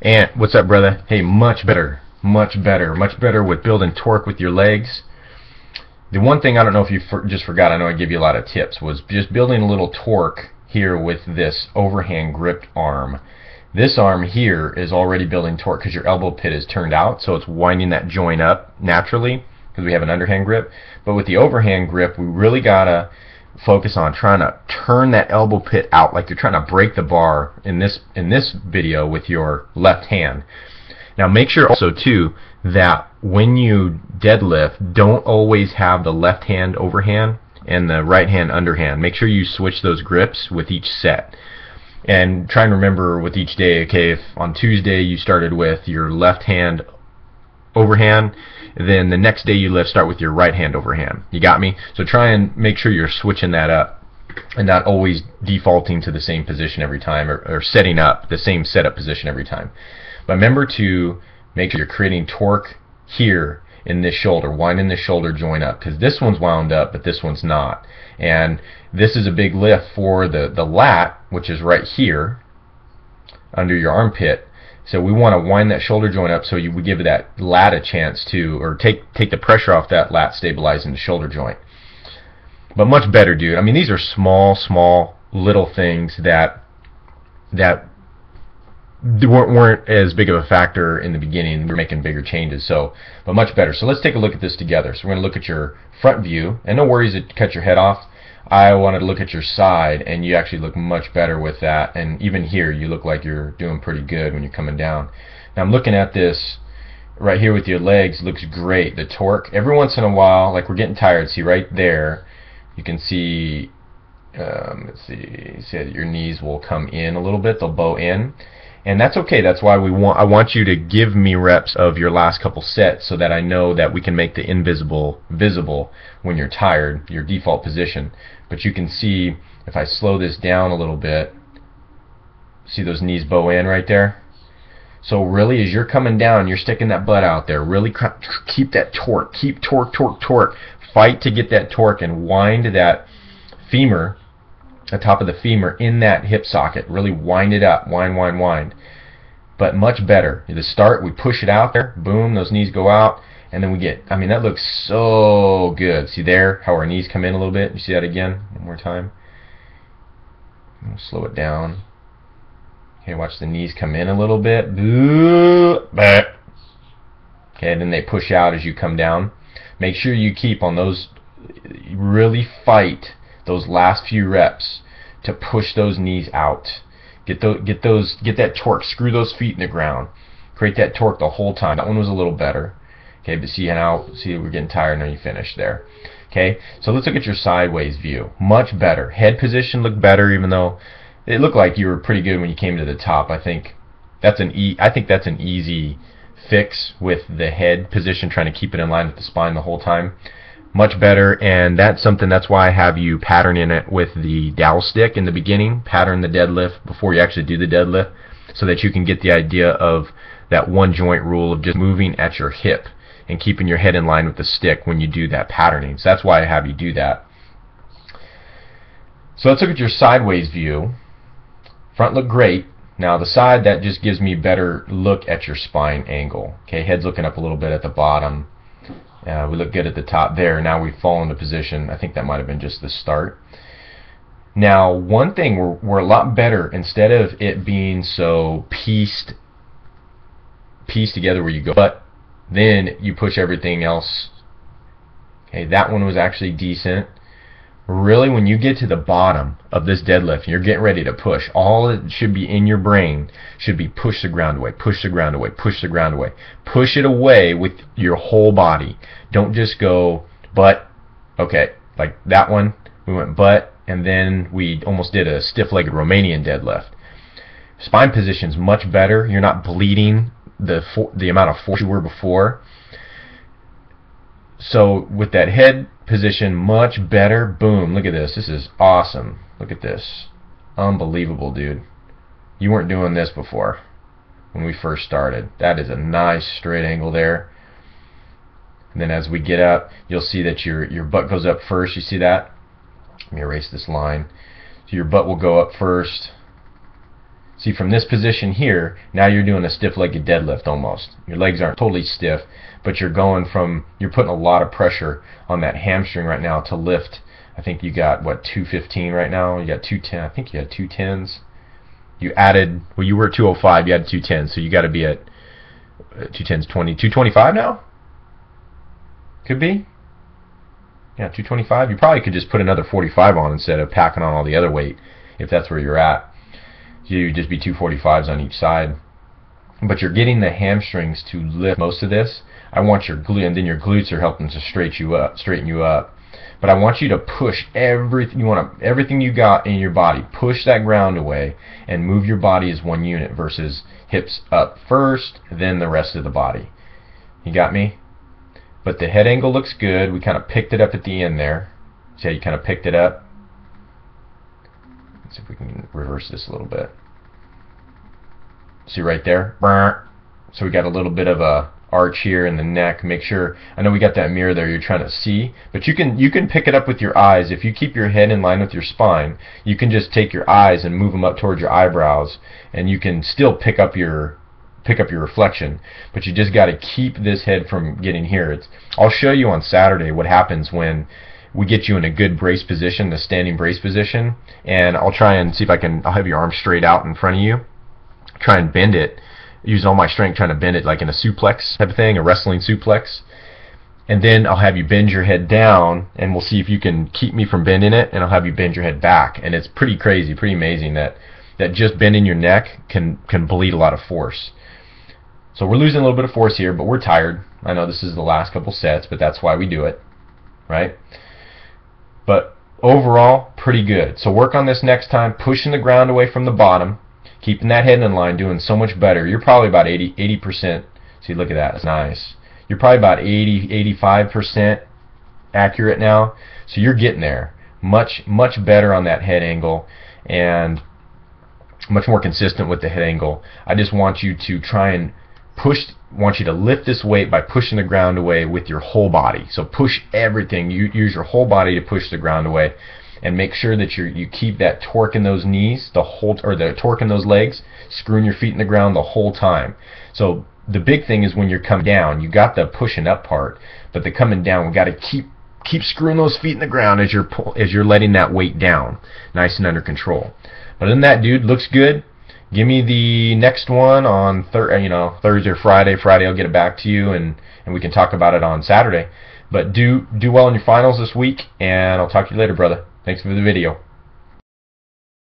And what's up, brother? Hey, much better, much better, much better with building torque with your legs. The one thing I don't know if you just forgot, I know I gave you a lot of tips, was just building a little torque here with this overhand gripped arm. This arm here is already building torque because your elbow pit is turned out, so it's winding that joint up naturally because we have an underhand grip. But with the overhand grip, we really gotta focus on trying to turn that elbow pit out like you're trying to break the bar in this video with your left hand. Now make sure also too that when you deadlift, don't always have the left hand overhand and the right hand underhand. Make sure you switch those grips with each set. And try and remember with each day, okay, if on Tuesday you started with your left hand overhand, then the next day you lift, start with your right hand overhand. You got me? So try and make sure you're switching that up and not always defaulting to the same position every time, or setting up the same setup position every time. But remember to make sure you're creating torque here in this shoulder, winding the shoulder joint up, because this one's wound up but this one's not. And this is a big lift for the lat, which is right here under your armpit. So we want to wind that shoulder joint up so we give that lat a chance to, or take the pressure off that lat, stabilizing the shoulder joint. But much better, dude. I mean, these are small little things that weren't as big of a factor in the beginning. We're making bigger changes, but much better. So let's take a look at this together. So we're going to look at your front view, and no worries to cut your head off. I wanted to look at your side, and you actually look much better with that. And even here, you look like you're doing pretty good when you're coming down. Now I'm looking at this right here with your legs. Looks great. The torque. Every once in a while, like we're getting tired. See right there, you can see. Let's see. See that your knees will come in a little bit. They'll bow in. And that's okay. That's why I want you to give me reps of your last couple sets so that I know that we can make the invisible visible when you're tired, your default position. But you can see, if I slow this down a little bit, see those knees bow in right there? So really, as you're coming down, you're sticking that butt out there. Really keep that torque. Keep torque. Fight to get that torque and wind that femur, the top of the femur, in that hip socket. Really wind it up. Wind. But much better. At the start, we push it out there. Boom, those knees go out. And then we get, I mean, that looks so good. See there how our knees come in a little bit? You see that again? One more time. We'll slow it down. Okay, watch the knees come in a little bit. Okay, then they push out as you come down. Make sure you keep on those, really fight those last few reps to push those knees out. Get that torque. Screw those feet in the ground. Create that torque the whole time. That one was a little better. Okay, but see we're getting tired now. You finished there. Okay, so let's look at your sideways view. Much better. Head position looked better, even though it looked like you were pretty good when you came to the top. I think that's an easy fix with the head position, trying to keep it in line with the spine the whole time. Much better, and that's why I have you patterning it with the dowel stick in the beginning. Pattern the deadlift before you actually do the deadlift, so that you can get the idea of that one joint rule of just moving at your hip and keeping your head in line with the stick when you do that patterning. So that's why I have you do that. So let's look at your sideways view. Front looked great. Now the side, that just gives me better look at your spine angle. Okay, head's looking up a little bit at the bottom. We look good at the top there. Now we've fallen into position. I think that might have been just the start. Now one thing, we're a lot better, instead of it being so pieced together where you go, but then you push everything else. Okay, that one was actually decent. Really, when you get to the bottom of this deadlift and you're getting ready to push, all it should be in your brain should be push the ground away, push the ground away, push the ground away. Push it away with your whole body. Don't just go butt. Okay, like that one, we went butt, and then we almost did a stiff-legged Romanian deadlift. Spine position's much better. You're not bleeding the amount of force you were before. So with that head position, much better. Boom, look at this. This is awesome. Look at this. Unbelievable, dude. You weren't doing this before when we first started. That is a nice straight angle there. And then as we get up, you'll see that your butt goes up first. You see that? Let me erase this line. So your butt will go up first. See, from this position here, now you're doing a stiff-legged deadlift almost. Your legs aren't totally stiff, but you're putting a lot of pressure on that hamstring right now to lift. I think you got, what, 215 right now? You got 210. I think you had 210s. You added, well, you were at 205, you had 210, so you got to be at 210's 20, 225 now? Could be. Yeah, 225. You probably could just put another 45 on instead of packing on all the other weight, if that's where you're at. You'd just be 245s on each side. But you're getting the hamstrings to lift most of this. I want your glute, and then your glutes are helping to straighten you up. But I want you to push everything you got in your body. Push that ground away and move your body as one unit versus hips up first, then the rest of the body. You got me? But the head angle looks good. We kind of picked it up at the end there. See how you kind of picked it up? Let's see if we can reverse this a little bit. See right there? So we got a little bit of a arch here in the neck. Make sure, I know we got that mirror there you're trying to see, but you can pick it up with your eyes. If you keep your head in line with your spine, you can just take your eyes and move them up towards your eyebrows, and you can still pick up your reflection, but you just got to keep this head from getting here. I'll show you on Saturday what happens when we get you in a good brace position, the standing brace position, and I'll try and see if I'll have your arm straight out in front of you, try and bend it, using all my strength, trying to bend it like in a suplex type of thing, a wrestling suplex. And then I'll have you bend your head down, and we'll see if you can keep me from bending it, and I'll have you bend your head back. And it's pretty crazy, pretty amazing that just bending your neck can bleed a lot of force. So we're losing a little bit of force here, but we're tired. I know this is the last couple sets, but that's why we do it, right? But overall, pretty good. So work on this next time, pushing the ground away from the bottom, keeping that head in line, doing so much better. You're probably about 80%. See, look at that. It's nice. You're probably about 85% accurate now. So you're getting there. Much better on that head angle and much more consistent with the head angle. I just want you to try and want you to lift this weight by pushing the ground away with your whole body. So push everything. You use your whole body to push the ground away. And make sure that you keep that torque in those knees, the torque in those legs, screwing your feet in the ground the whole time. So the big thing is when you're coming down, you got the pushing up part, but the coming down, we got to keep screwing those feet in the ground as you're letting that weight down, nice and under control. But other than that, dude, looks good. Give me the next one on Thursday or Friday. Friday I'll get it back to you, and we can talk about it on Saturday. But do well in your finals this week, and I'll talk to you later, brother. Thanks for the video.